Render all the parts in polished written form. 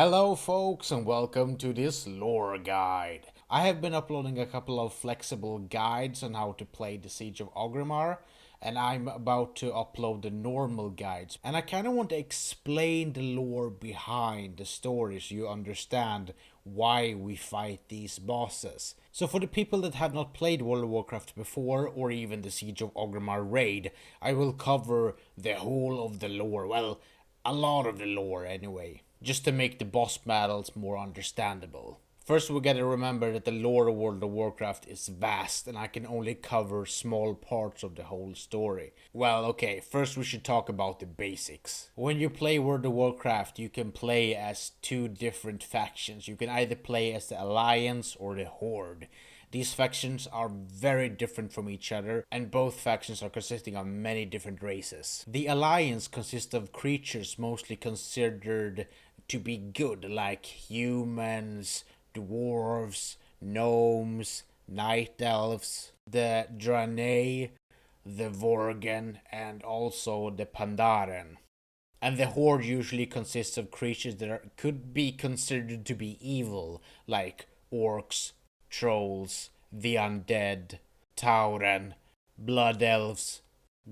Hello folks and welcome to this lore guide. I have been uploading a couple of flexible guides on how to play the Siege of Orgrimmar, and I'm about to upload the normal guides. And I kind of want to explain the lore behind the story so you understand why we fight these bosses. So for the people that have not played World of Warcraft before, or even the Siege of Orgrimmar raid, I will cover the whole of the lore, well, a lot of the lore anyway, just to make the boss battles more understandable. First, we gotta remember that the lore of World of Warcraft is vast and I can only cover small parts of the whole story. Well, okay, first we should talk about the basics. When you play World of Warcraft, you can play as two different factions. You can either play as the Alliance or the Horde. These factions are very different from each other, and both factions are consisting of many different races. The Alliance consists of creatures mostly considered to be good, like humans, dwarves, gnomes, night elves, the Draenei, the Vorgen, and also the Pandaren. And the Horde usually consists of creatures that could be considered to be evil, like orcs, trolls, the undead, Tauren, blood elves,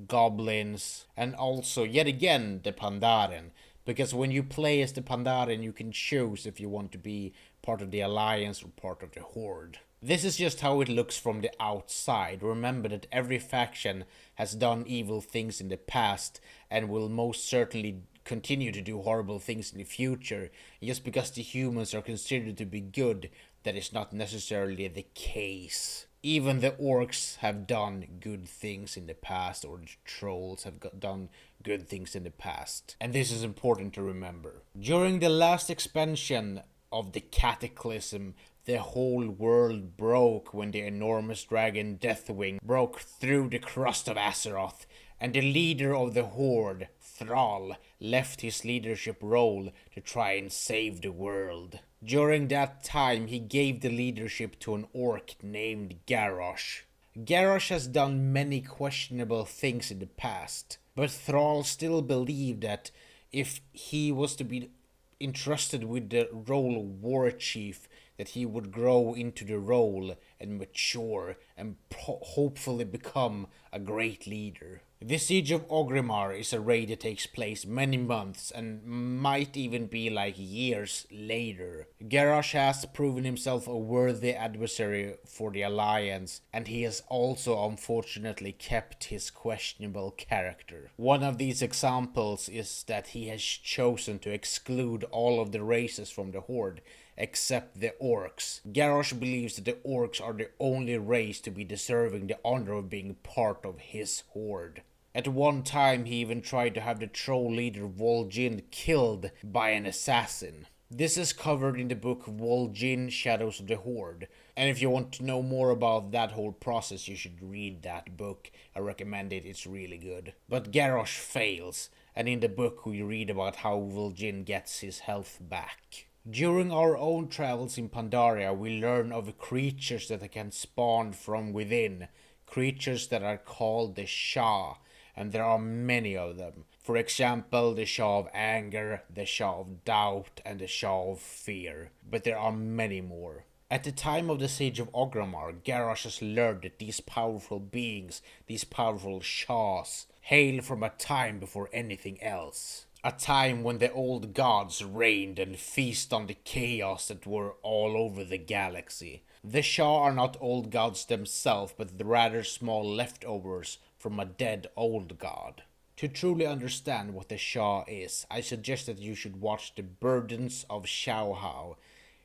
goblins, and also yet again the Pandaren. Because when you play as the Pandaren, you can choose if you want to be part of the Alliance or part of the Horde. This is just how it looks from the outside. Remember that every faction has done evil things in the past and will most certainly continue to do horrible things in the future. Just because the humans are considered to be good, that is not necessarily the case. Even the orcs have done good things in the past, or the trolls have done good things in the past. And this is important to remember. During the last expansion of the Cataclysm, the whole world broke when the enormous dragon Deathwing broke through the crust of Azeroth, and the leader of the Horde, Thrall, left his leadership role to try and save the world. During that time, he gave the leadership to an orc named Garrosh. Garrosh has done many questionable things in the past, but Thrall still believed that if he was to be entrusted with the role of war chief, that he would grow into the role and mature and hopefully become a great leader. The Siege of Orgrimmar is a raid that takes place many months and might even be like years later. Garrosh has proven himself a worthy adversary for the Alliance, and he has also unfortunately kept his questionable character. One of these examples is that he has chosen to exclude all of the races from the Horde, except the orcs. Garrosh believes that the orcs are the only race to be deserving the honor of being part of his horde. At one time, he even tried to have the troll leader Vol'jin killed by an assassin. This is covered in the book Vol'jin Shadows of the Horde, and if you want to know more about that whole process, you should read that book. I recommend it, it's really good. But Garrosh fails, and in the book we read about how Vol'jin gets his health back. During our own travels in Pandaria, we learn of creatures that can spawn from within, creatures that are called the Shah, and there are many of them. For example, the Shah of Anger, the Shah of Doubt, and the Shah of Fear, but there are many more. At the time of the Siege of Orgrimmar, Garrosh has learned that these powerful beings, these powerful Shahs, hail from a time before anything else. A time when the old gods reigned and feasted on the chaos that were all over the galaxy. The Shah are not old gods themselves, but rather small leftovers from a dead old god. To truly understand what the Shah is, I suggest that you should watch The Burdens of Shao.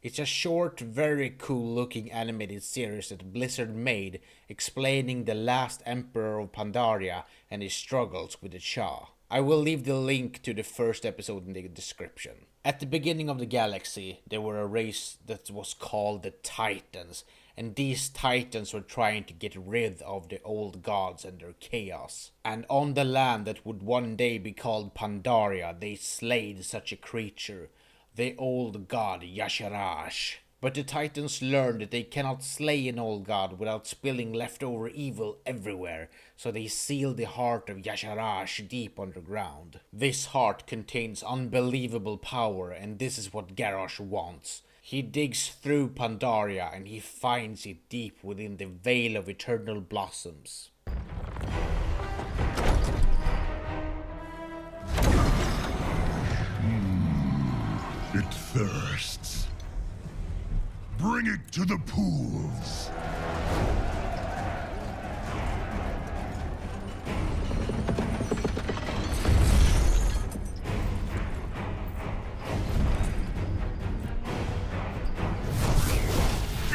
It's a short, very cool looking animated series that Blizzard made explaining the last emperor of Pandaria and his struggles with the Shah. I will leave the link to the first episode in the description. At the beginning of the galaxy, there were a race that was called the Titans, and these Titans were trying to get rid of the old gods and their chaos. And on the land that would one day be called Pandaria, they slayed such a creature, the old god Y'Shaarj. But the Titans learn that they cannot slay an old god without spilling leftover evil everywhere, so they seal the heart of Y'Shaarj deep underground. This heart contains unbelievable power, and this is what Garrosh wants. He digs through Pandaria and he finds it deep within the Veil of Eternal Blossoms. It thirsts. Bring it to the pools.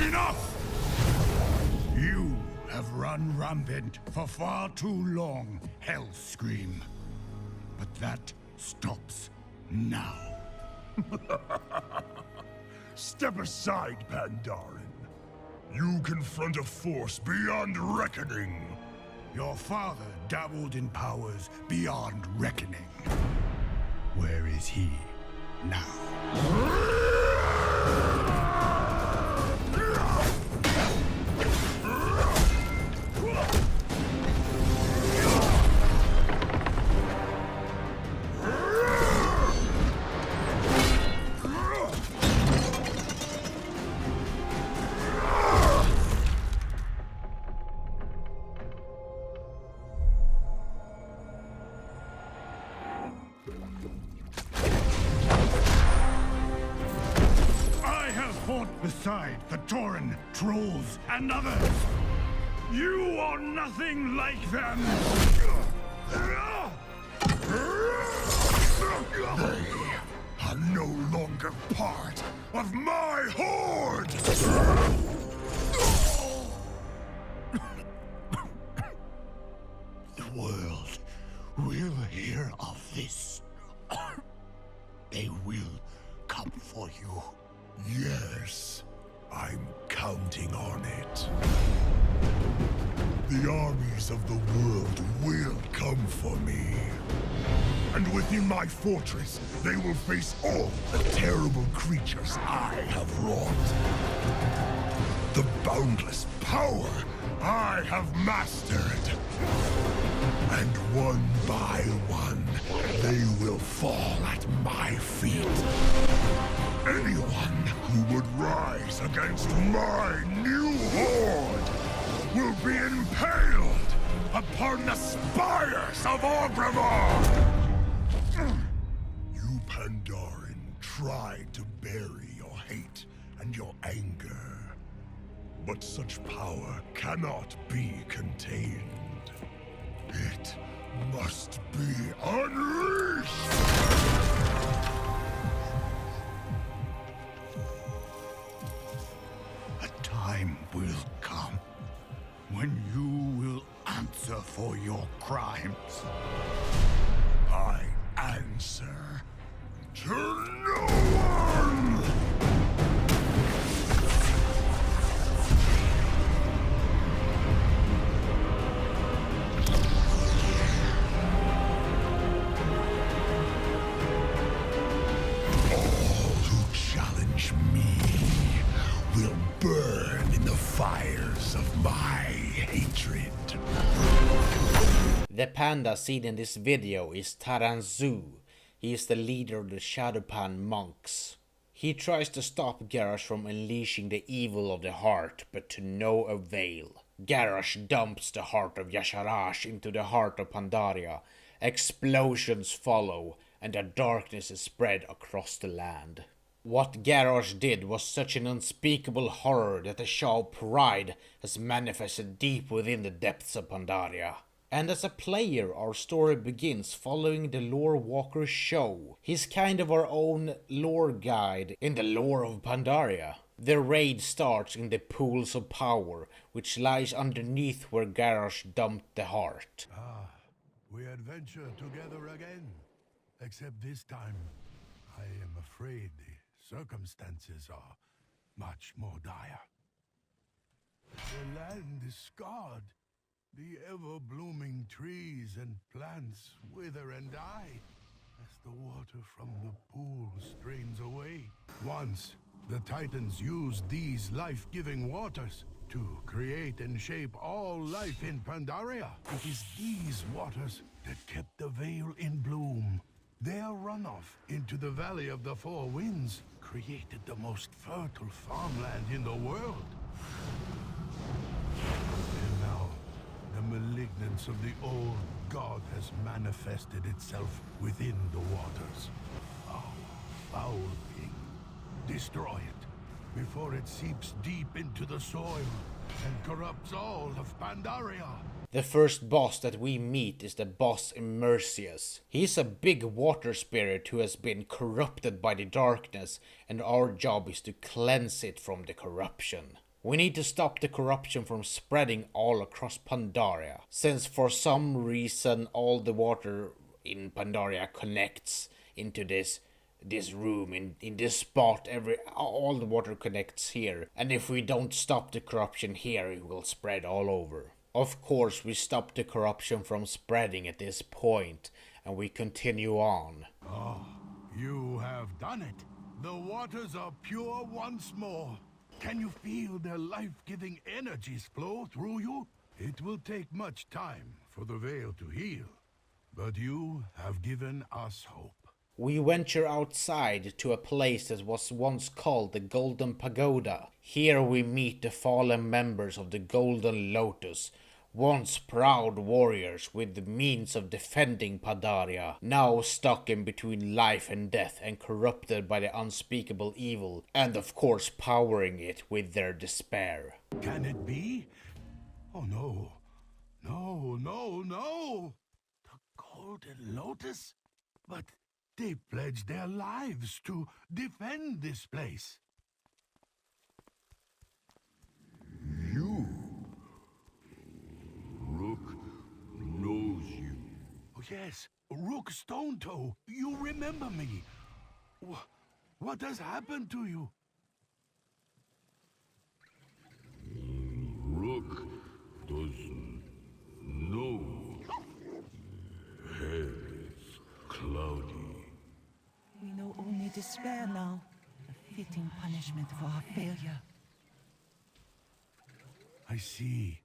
Enough! You have run rampant for far too long, Hellscream. But that stops now. Step aside, Pandarin. You confront a force beyond reckoning. Your father dabbled in powers beyond reckoning. Where is he now? Beside the Tauren, trolls, and others. You are nothing like them! They are no longer part of my Horde! The world will hear of this. They will come for you. Yes, I'm counting on it. The armies of the world will come for me. And within my fortress, they will face all the terrible creatures I have wrought. The boundless power I have mastered. And one by one, they will fall at my feet. Anyone who would rise against my new horde will be impaled upon the spires of Orgrimmar! You Pandarin tried to bury your hate and your anger. But such power cannot be contained. It must be unleashed! Time will come when you will answer for your crimes. I answer to no one! All who challenge me will burn in the fires of my hatred. The panda seen in this video is Taranzu. He is the leader of the Shadowpan monks. He tries to stop Garrosh from unleashing the evil of the heart, but to no avail. Garrosh dumps the heart of Y'Shaarj into the heart of Pandaria. Explosions follow, and the darkness is spread across the land. What Garrosh did was such an unspeakable horror that the Shah pride has manifested deep within the depths of Pandaria. And as a player, our story begins following the lore walker Shah. He's kind of our own lore guide in the lore of Pandaria. The raid starts in the pools of power, which lies underneath where Garrosh dumped the heart. We adventure together again. Except this time, I am afraid the circumstances are much more dire. The land is scarred. The ever-blooming trees and plants wither and die as the water from the pool strains away. Once, The Titans used these life-giving waters to create and shape all life in Pandaria. It is these waters that kept the Vale in bloom. Their runoff into the Valley of the Four Winds created the most fertile farmland in the world. And now, the malignance of the old god has manifested itself within the waters. Oh, foul thing. Destroy it before it seeps deep into the soil and corrupts all of Pandaria. The first boss that we meet is the boss Immersius. He's a big water spirit who has been corrupted by the darkness, and our job is to cleanse it from the corruption. We need to stop the corruption from spreading all across Pandaria, since for some reason all the water in Pandaria connects into this room, in this spot. All the water connects here, and if we don't stop the corruption here, it will spread all over. Of course, we stop the corruption from spreading at this point, and we continue on. Oh, you have done it. The waters are pure once more. Can you feel their life-giving energies flow through you? It will take much time for the Vale to heal, but you have given us hope. We venture outside to a place that was once called the Golden Pagoda. Here we meet the fallen members of the Golden Lotus, once proud warriors with the means of defending Pandaria, now stuck in between life and death and corrupted by the unspeakable evil, and of course powering it with their despair. Can it be? Oh no. No, no, no! The Golden Lotus? But they pledged their lives to defend this place. You? Rook knows you. Oh yes, Rook Stonetoe. You remember me. What has happened to you? Rook doesn't know. Head is cloudy. We know only despair now. A fitting punishment for our failure. I see.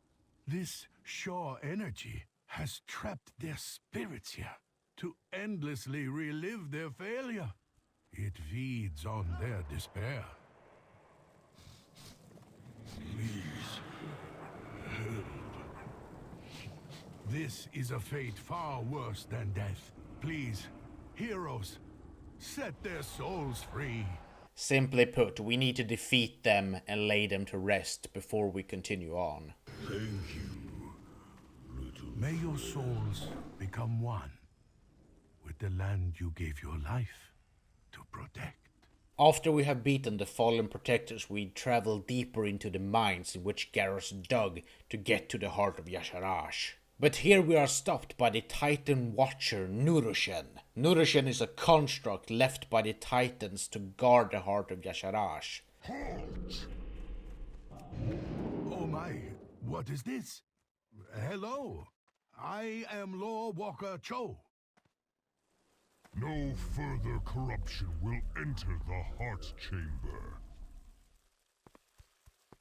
This Shah energy has trapped their spirits here to endlessly relive their failure. It feeds on their despair. Please, help. This is a fate far worse than death. Please, heroes, set their souls free. Simply put, we need to defeat them and lay them to rest before we continue on. Thank you, little. May your souls become one with the land you gave your life to protect. After we have beaten the fallen protectors, we travel deeper into the mines in which Garrosh dug to get to the heart of Yasharash. But here we are stopped by the Titan Watcher Nurushen. Nurushen is a construct left by the Titans to guard the heart of Yasharash. Halt! Oh my, what is this? Hello, I am Lord Walker Cho. No further corruption will enter the Heart Chamber.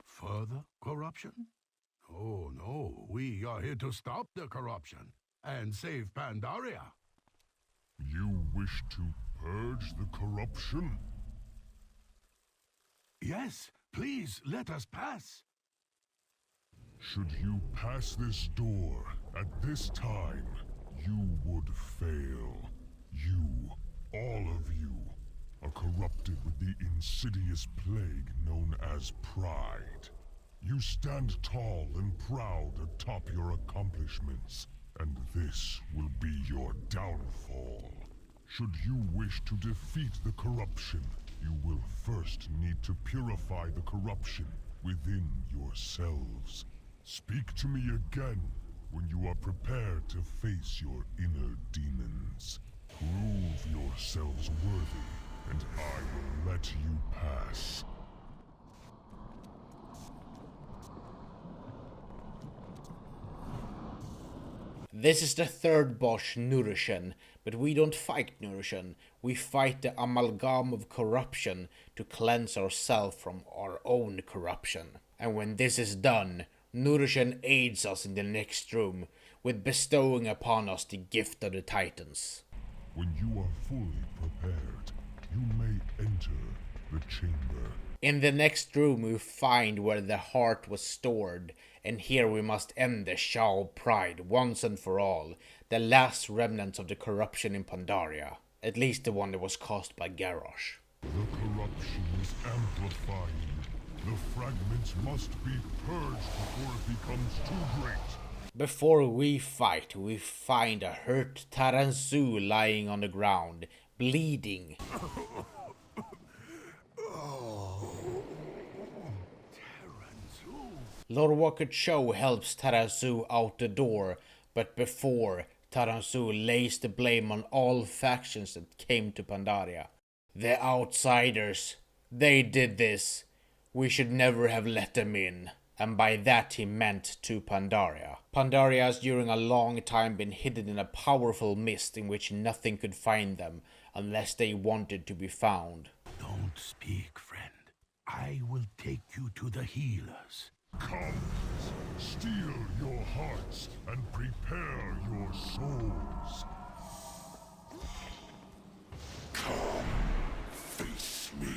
Further corruption? Oh no, we are here to stop the corruption and save Pandaria. You wish to purge the corruption? Yes, please let us pass. Should you pass this door at this time, you would fail. You, all of you, are corrupted with the insidious plague known as pride. You stand tall and proud atop your accomplishments, and this will be your downfall. Should you wish to defeat the corruption, you will first need to purify the corruption within yourselves. Speak to me again when you are prepared to face your inner demons. Prove yourselves worthy, and I will let you pass. This is the third boss, Nurushen, but we don't fight Nurushen. We fight the amalgam of corruption to cleanse ourselves from our own corruption. And when this is done, Nurushen aids us in the next room with bestowing upon us the gift of the Titans. When you are fully prepared, you may enter the chamber. In the next room we find where the heart was stored, and here we must end the Shah pride once and for all, the last remnants of the corruption in Pandaria, at least the one that was caused by Garrosh. The corruption is amplifying. The fragments must be purged before it becomes too great. Before we fight, we find a hurt Taranzu lying on the ground, bleeding. Lord Walker Cho helps Taranzu out the door, but before, Taranzu lays the blame on all factions that came to Pandaria. The outsiders, they did this. We should never have let them in. And by that he meant to Pandaria. Pandaria has during a long time been hidden in a powerful mist in which nothing could find them unless they wanted to be found. Don't speak, friend. I will take you to the healers. Come, steel your hearts and prepare your souls. Come, face me.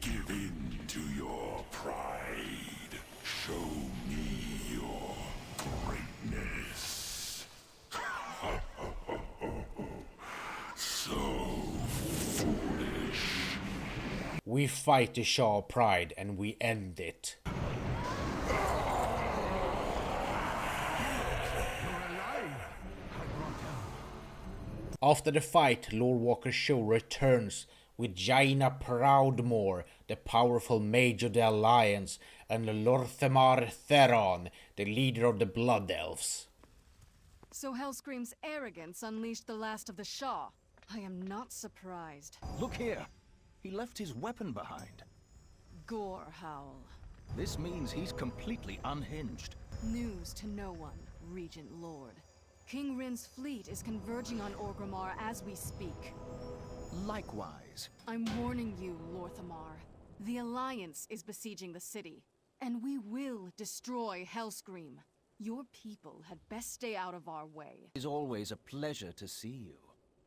Give in to your pride. Show me your greatness. So foolish. We fight the Shah pride and we end it. After the fight, Lord Walker Show returns with Jaina Proudmoore, the powerful mage of the Alliance, and Lorthamar Theron, the leader of the Blood Elves. So Hellscream's arrogance unleashed the last of the Shah. I am not surprised. Look here. He left his weapon behind. Gore howl. This means he's completely unhinged. News to no one, Regent Lord. King Rin's fleet is converging on Orgrimmar as we speak. Likewise. I'm warning you, Lorthamar. The Alliance is besieging the city, and we will destroy Hellscream. Your people had best stay out of our way. It's always a pleasure to see you,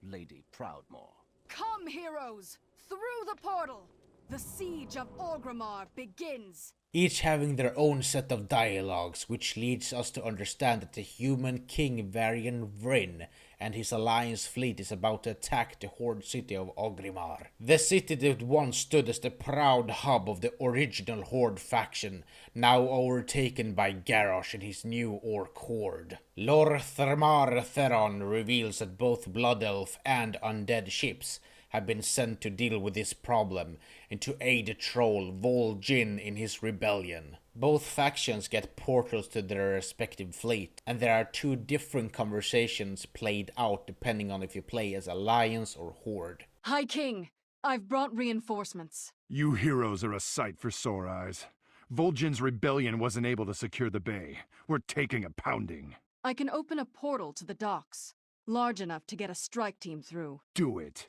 Lady Proudmoore. Come, heroes! Through the portal! The siege of Orgrimmar begins! Each having their own set of dialogues, which leads us to understand that the human king Varian Vryn and his alliance fleet is about to attack the Horde city of Orgrimmar. The city that once stood as the proud hub of the original Horde faction, now overtaken by Garrosh and his new Orc Horde. Lorthamar Theron reveals that both Blood Elf and Undead ships have been sent to deal with this problem and to aid the troll Vol'jin in his rebellion. Both factions get portals to their respective fleet, and there are two different conversations played out depending on if you play as Alliance or Horde. High King, I've brought reinforcements. You heroes are a sight for sore eyes. Vol'jin's rebellion wasn't able to secure the bay. We're taking a pounding. I can open a portal to the docks, large enough to get a strike team through. Do it.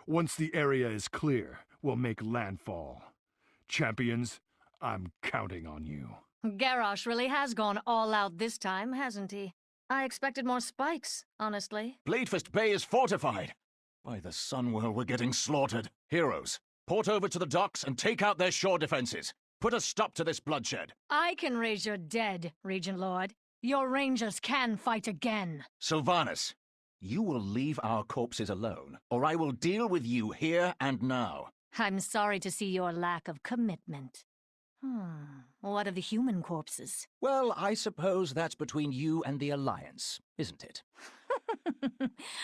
Once the area is clear, we'll make landfall. Champions, I'm counting on you. Garrosh really has gone all out this time, hasn't he? I expected more spikes, honestly. Bladefist Bay is fortified. By the Sunwhirl, we're getting slaughtered. Heroes, port over to the docks and take out their shore defenses. Put a stop to this bloodshed. I can raise your dead, Regent Lord. Your rangers can fight again. Sylvanas, you will leave our corpses alone, or I will deal with you here and now. I'm sorry to see your lack of commitment. What of the human corpses? Well, I suppose that's between you and the Alliance, isn't it?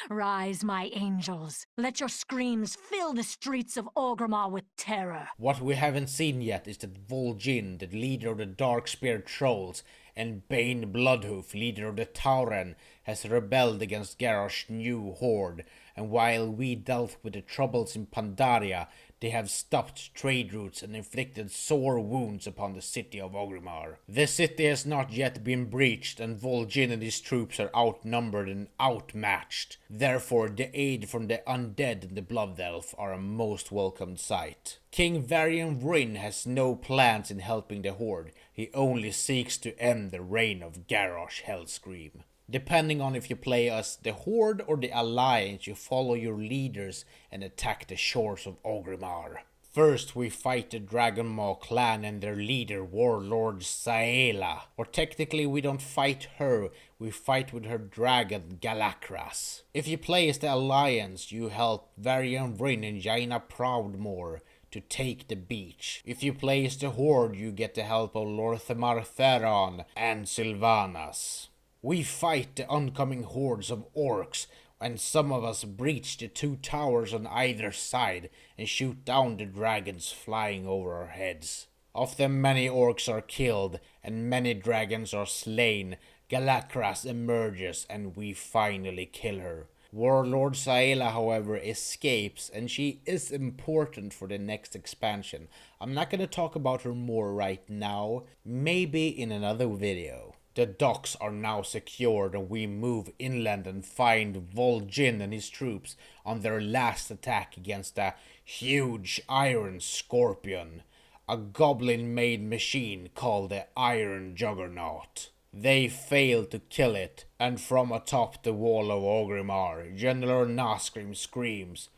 Rise, my angels. Let your screams fill the streets of Orgrimmar with terror. What we haven't seen yet is that Vol'jin, the leader of the Darkspear Trolls, and Bane Bloodhoof, leader of the Tauren, has rebelled against Garrosh's new horde, and while we dealt with the troubles in Pandaria, They have stopped trade routes and inflicted sore wounds upon the city of Orgrimmar. The city has not yet been breached, and Vol'jin and his troops are outnumbered and outmatched. Therefore, the aid from the undead and the Blood Elf are a most welcomed sight. King Varian Vryn has no plans in helping the Horde. He only seeks to end the reign of Garrosh Hellscream. Depending on if you play as the Horde or the Alliance, you follow your leaders and attack the shores of Orgrimmar. First, we fight the Dragonmaw clan and their leader, Warlord Saela. Or technically, we don't fight her, we fight with her dragon, Galakras. If you play as the Alliance, you help Varian Vryn and Jaina Proudmoore to take the beach. If you play as the Horde, you get the help of Lorthamar Theron and Sylvanas. We fight the oncoming hordes of orcs, and some of us breach the two towers on either side and shoot down the dragons flying over our heads. Of them many orcs are killed, and many dragons are slain. Galakras emerges, and we finally kill her. Warlord Saela, however, escapes, and she is important for the next expansion. I'm not gonna talk about her more right now, maybe in another video. The docks are now secured, and we move inland and find Vol'jin and his troops on their last attack against a huge iron scorpion, a goblin-made machine called the Iron Juggernaut. They fail to kill it, and from atop the wall of Orgrimmar, General Hellscream screams,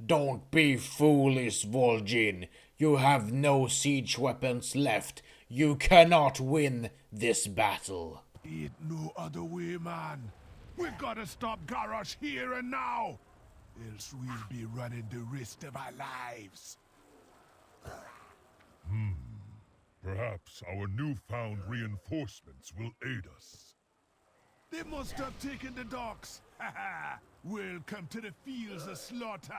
"Don't be foolish, Vol'jin. You have no siege weapons left. You cannot win this battle." Ain't no other way, man. We gotta stop Garrosh here and now, else we'll be running the rest of our lives. Perhaps our newfound reinforcements will aid us. They must have taken the docks. Haha! Welcome to the fields of slaughter.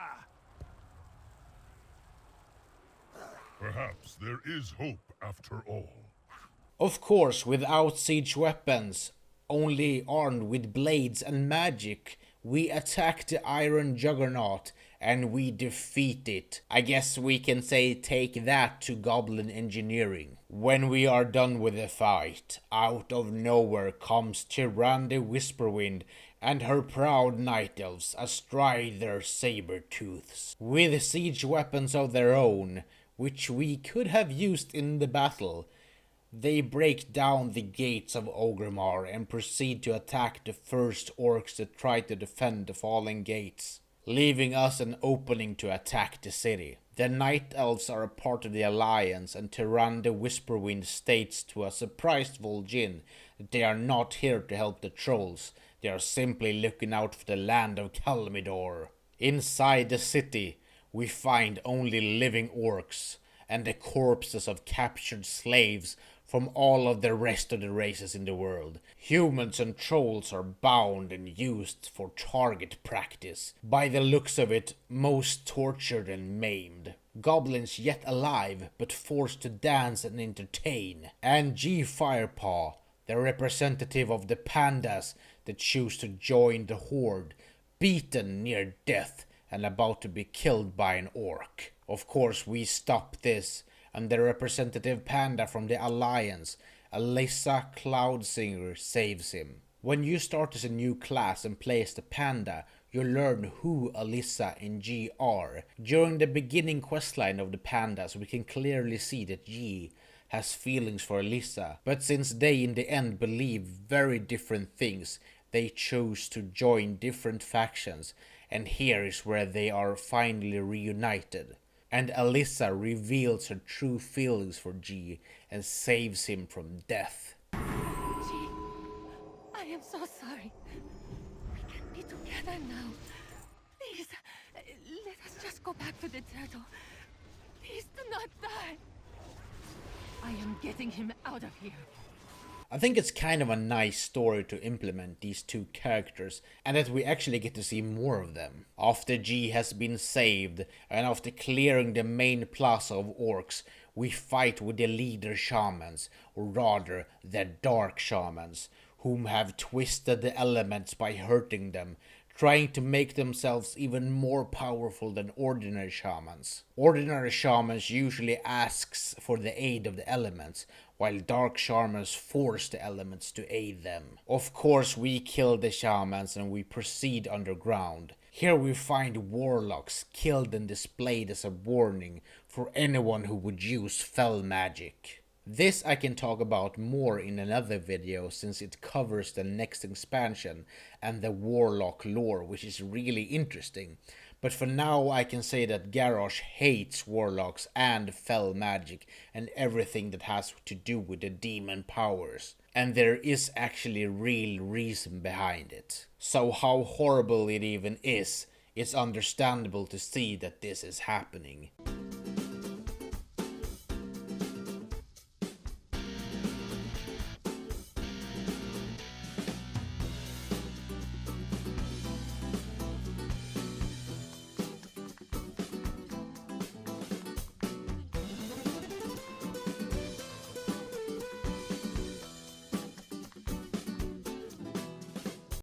Perhaps there is hope after all. Of course, without siege weapons, only armed with blades and magic, we attack the Iron Juggernaut and we defeat it. I guess we can say take that to goblin engineering. When we are done with the fight, out of nowhere comes Tyrande Whisperwind and her proud night elves astride their saber tooths. With siege weapons of their own, which we could have used in the battle, they break down the gates of Orgrimmar and proceed to attack the first orcs that try to defend the fallen gates, leaving us an opening to attack the city. The Night Elves are a part of the Alliance, and Tyrande Whisperwind states to a surprised Vol'jin that they are not here to help the trolls, they are simply looking out for the land of Kalmidor. Inside the city, we find only living orcs and the corpses of captured slaves from all of the rest of the races in the world. Humans and trolls are bound and used for target practice. By the looks of it, most tortured and maimed. Goblins yet alive, but forced to dance and entertain. And G. Firepaw, the representative of the pandas that choose to join the Horde, beaten near death and about to be killed by an orc. Of course, we stop this, and the representative panda from the Alliance, Alyssa Cloudsinger, saves him. When you start as a new class and play as the panda, you learn who Alyssa and G are. During the beginning questline of the pandas, we can clearly see that G has feelings for Alyssa, but since they in the end believe very different things, they chose to join different factions, and here is where they are finally reunited. And Alyssa reveals her true feelings for G and saves him from death. G, I am so sorry. We can be together now. Please, let us just go back to the turtle. Please do not die. I am getting him out of here. I think it's kind of a nice story to implement these two characters, and that we actually get to see more of them. After G has been saved, and after clearing the main plaza of orcs, we fight with the leader shamans, or rather the dark shamans, whom have twisted the elements by hurting them, trying to make themselves even more powerful than ordinary shamans. Ordinary shamans usually asks for the aid of the elements, while dark shamans force the elements to aid them. Of course, we kill the shamans and we proceed underground. Here we find warlocks killed and displayed as a warning for anyone who would use fell magic. This I can talk about more in another video, since it covers the next expansion and the warlock lore, which is really interesting. But for now I can say that Garrosh hates warlocks and fell magic and everything that has to do with the demon powers. And there is actually a real reason behind it. So how horrible it even is, it's understandable to see that this is happening.